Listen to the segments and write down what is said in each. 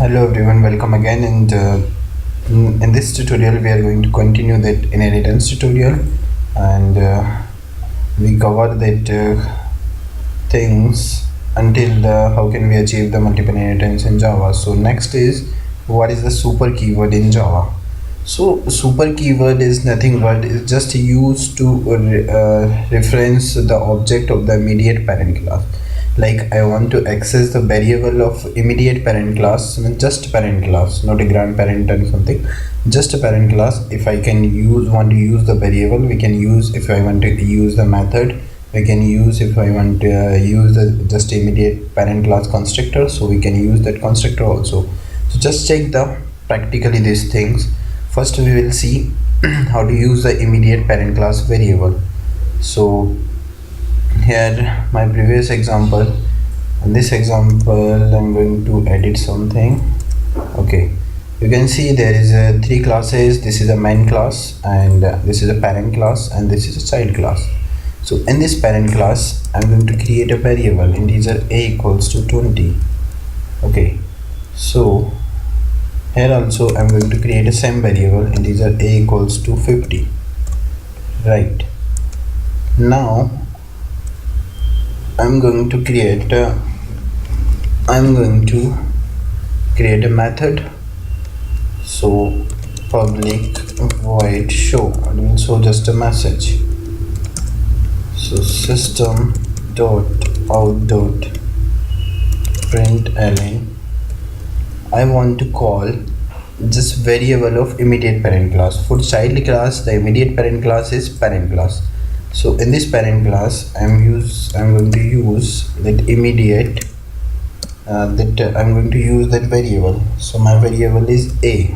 Hello everyone, welcome again. And in this tutorial, we are going to continue that inheritance tutorial, and we cover that things until how can we achieve the multiple inheritance in Java. So next is, what is the super keyword in Java? So super keyword is nothing but is just used to reference the object of the immediate parent class. Like I want to access the variable of immediate parent class, I mean just parent class, not a grandparent and something, just a parent class. If I can want to use the variable, we can use. If I want to use the method, we can use. If I want to use the just immediate parent class constructor, so we can use that constructor also. So just check the practically these things. First we will see how to use the immediate parent class variable. So here my previous example, in this example I'm going to edit something. Okay, you can see there is three classes. This is a main class, and this is a parent class, and this is a child class. So in this parent class I'm going to create a variable integer a equals to 20. Okay, so here also I'm going to create a same variable integer a equals to 50. Right, now I'm going to create a method. So public void show, it will show just a message. So system dot out dot println, I want to call this variable of immediate parent class. For child class, the immediate parent class is parent class. So in this parent class I'm going to use that immediate I'm going to use that variable. So my variable is a.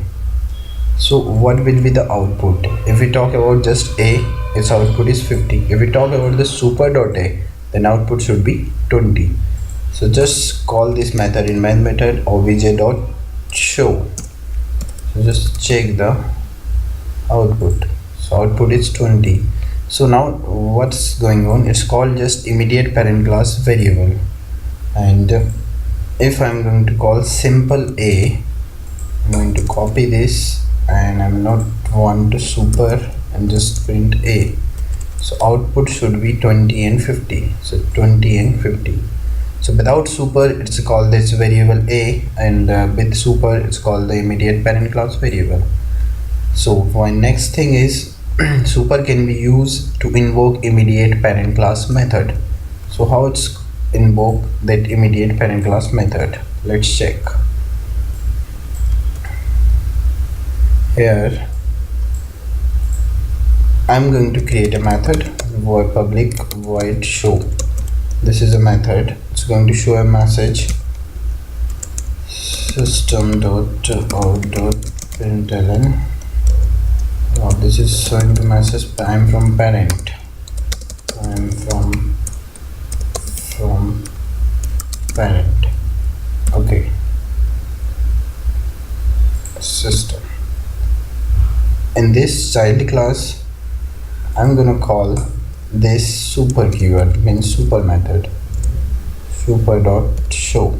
So what will be the output? If we talk about just a, its output is 50. If we talk about the super dot a, then output should be 20. So just call this method in main method obj dot show. So just check the output. So output is 20. So now what's going on? It's called just immediate parent class variable, and if I'm going to call simple a, I'm going to copy this, and I'm not want to super and just print a. So output should be 20 and 50. So 20 and 50. So without super it's called this variable a, and with super it's called the immediate parent class variable. So my next thing is super can be used to invoke immediate parent class method. So how it's invoke that immediate parent class method? Let's check. Here I'm going to create a method void public void show. This is a method. It's going to show a message system dot out dot println. This is showing the message I'm from parent. I'm from parent. Okay, system. In this child class I'm gonna call this super keyword, means super method, super dot show.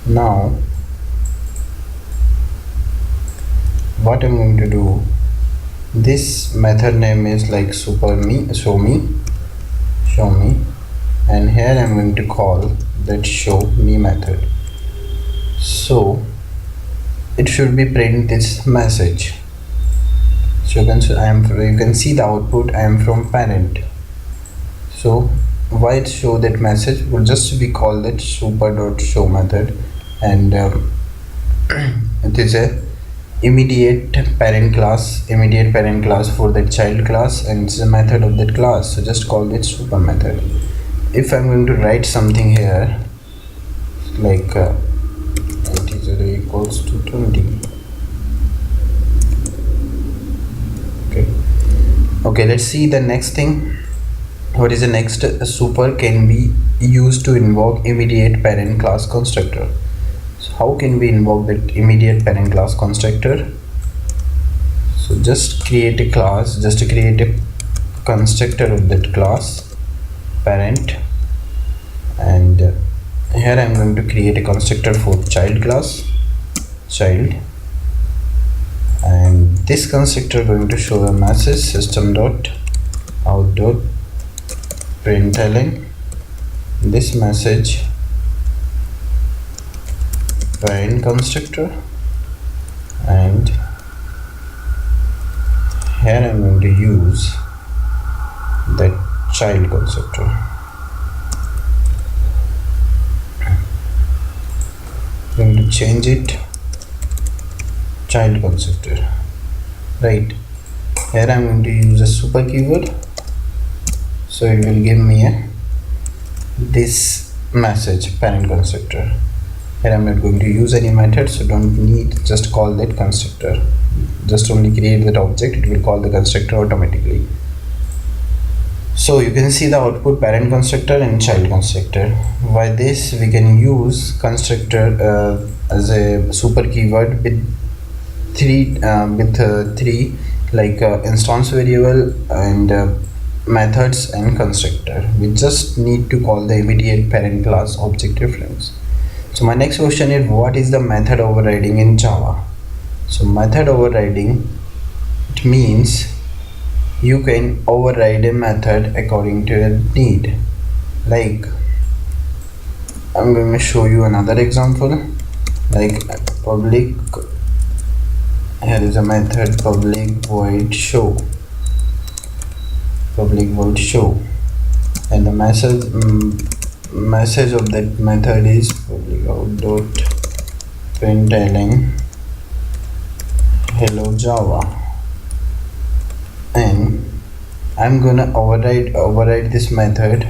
Now what I'm going to do, this method name is like super me, show me, and here I'm going to call that show me method. So it should be print this message. So you can see the output, I am from parent. So why it show that message? Will just we call that super dot show method, and it is a immediate parent class for that child class, and it's a method of that class. So just call it super method. If I'm going to write something here like integer equals to 20. Okay, let's see the next thing. What is the next? Super can be used to invoke immediate parent class constructor. So how can we invoke that immediate parent class constructor? So just create a class, just create a constructor of that class parent, and here I'm going to create a constructor for child class, child, and this constructor going to show a message system dot out dot println this message parent constructor, and here I'm going to use the child constructor. I'm going to change it child constructor, right? Here I'm going to use a super keyword, so it will give me this message parent constructor. Here I'm not going to use any method, so don't need, just call that constructor, just only create that object, it will call the constructor automatically. So you can see the output parent constructor and child constructor. By this we can use constructor as a super keyword with three like instance variable and methods and constructor. We just need to call the immediate parent class object reference. So my next question is, what is the method overriding in Java? So method overriding, it means you can override a method according to your need. Like I'm going to show you another example, like public, here is a method public void show, and the message of that method is public out dot println hello Java, and I'm gonna override this method,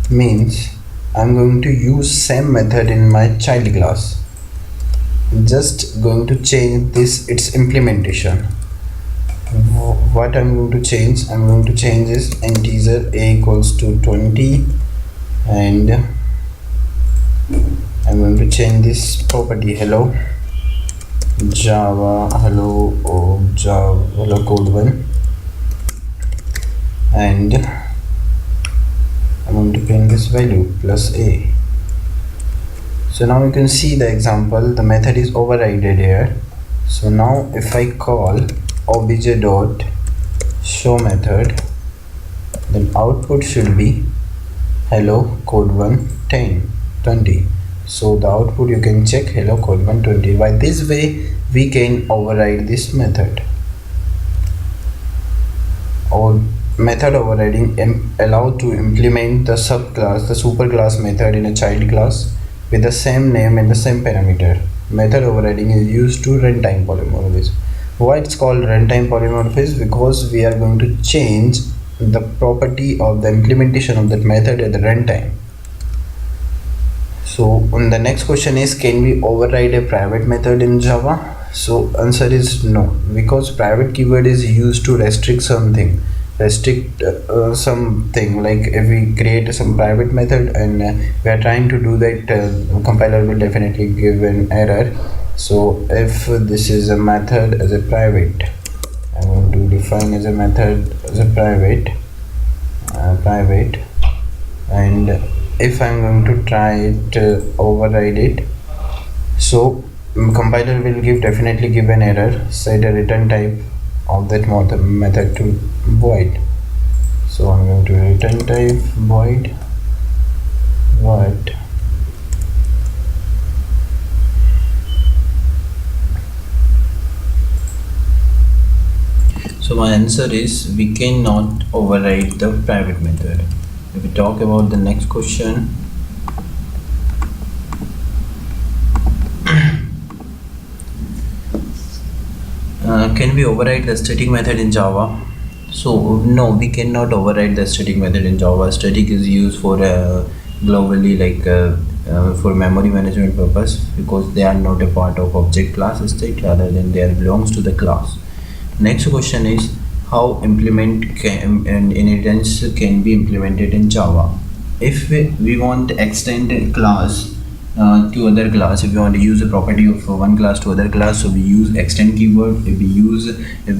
means I'm going to use same method in my child class, just going to change this its implementation. What I'm going to change is integer a equals to 20, and I'm going to change this property hello Java, hello code 1, and I'm going to print this value plus a. So now you can see the example, the method is overridden here. So now if I call obj dot show method, then output should be hello code 1 10 20. So the output you can check hello code 1 20. By this way we can override this method. Or method overriding allow to implement the subclass, the superclass method in a child class with the same name and the same parameter. Method overriding is used to runtime polymorphism. Why it's called runtime polymorphism? Because we are going to change the property of the implementation of that method at the runtime. So the next question is, can we override a private method in Java? So answer is no, because private keyword is used to restrict something, like if we create some private method and we are trying to do that, compiler will definitely give an error. So if this is a method as a private, I'm going to define as a method as a private, and if I'm going to try to override it, so compiler will definitely give an error, set a return type of that method to void. So I'm going to return type void what. So my answer is we cannot override the private method. If we talk about the next question, can we override the static method in Java? So no, we cannot override the static method in Java. Static is used for globally, like for memory management purpose, because they are not a part of object class state, rather than they belongs to the class. Next question is, how inheritance can be implemented in Java? If we want to extend a class to other class, if we want to use a property of one class to other class, so we use extend keyword. If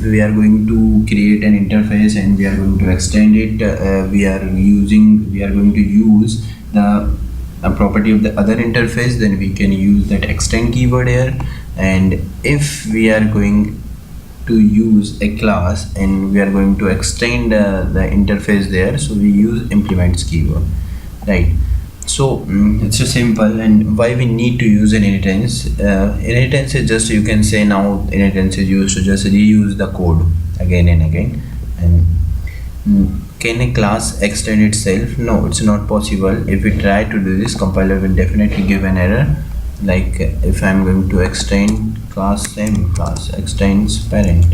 we are going to create an interface and we are going to extend it, we are going to use the a property of the other interface, then we can use that extend keyword here. And if we are going to use a class and we are going to extend the interface there, so we use implements keyword, right? So it's so simple. And why we need to use an inheritance? Inheritance is just, you can say now inheritance is used to just reuse the code again and again. And can a class extend itself? No, it's not possible. If we try to do this, compiler will definitely give an error. Like if I'm going to extend class, same class extends parent,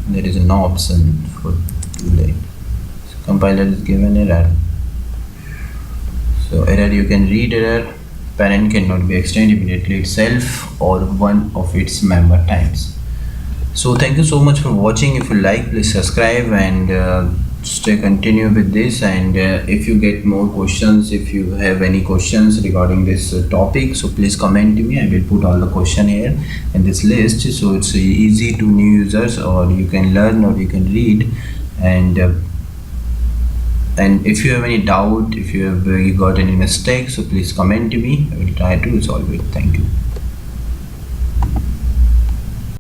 there is no option for too late, so compiler is given error. So error, you can read error, parent cannot be extended immediately itself or one of its member types. So thank you so much for watching. If you like, please subscribe and stay continue with this. And if you get more questions, if you have any questions regarding this topic, so please comment to me. I will put all the question here in this list, so it's easy to new users, or you can learn or you can read. And if you have any doubt, if you have you got any mistake, so please comment to me. I will try to solve it. Thank you.